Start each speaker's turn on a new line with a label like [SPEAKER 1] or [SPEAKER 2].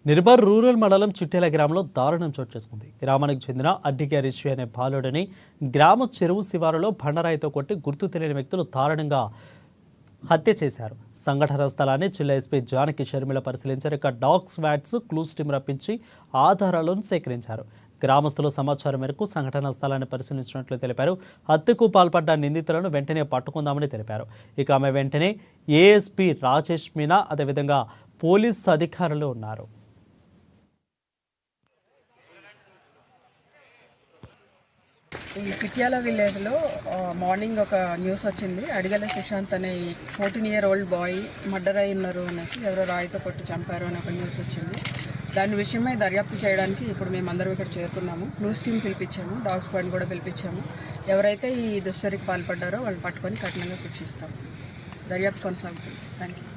[SPEAKER 1] Nirbhar rural మండలం చిట్టేల గ్రామంలో దారుణం చోటు చేసుకుంది. గ్రామానికి చెందిన అడ్డిగా రిషి అనే బాలుడిని గ్రామ చెరువు శివారులో బండరాయితో కొట్టి గుర్తు తెలియని వ్యక్తులు దారుణంగా హత్య చేశారు. సంఘటన స్థలాన్ని జిల్లా ఎస్పీ జానకి షర్మిల పరిశీలించారు. ఇక డాగ్ స్వాట్స్ క్లూస్ టీం రప్పించి ఆధారాలను సేకరించారు. గ్రామస్తుల సమాచారం మేరకు సంఘటనా స్థలాన్ని పరిశీలించినట్లు తెలిపారు. హత్యకు పాల్పడ్డ నిందితులను వెంటనే పట్టుకుందామని తెలిపారు. ఇక ఆమె వెంటనే ఏఎస్పీ రాజేష్ మీనా అదేవిధంగా పోలీస్ అధికారులు ఉన్నారు.
[SPEAKER 2] ఈ కిట్యాల విలేజ్లో మార్నింగ్ ఒక న్యూస్ వచ్చింది. అడిగల సుశాంత్ అనే 14-year-old బాయ్ మర్డర్ అయి ఉన్నారు అనేసి, ఎవరో రాయితో కొట్టి చంపారు అని ఒక న్యూస్ వచ్చింది. దాని విషయమై దర్యాప్తు చేయడానికి ఇప్పుడు మేమందరం ఇక్కడ చేరుకున్నాము. క్లూస్ టీం పిలిపించాము, డాగ్ స్క్వాడ్ కూడా పిలిపించాము. ఎవరైతే ఈ దుశ్చర్యకు పాల్పడ్డారో వాళ్ళని పట్టుకొని కఠినంగా శిక్షిస్తాము. దర్యాప్తు కొనసాగుతుంది. Thank you.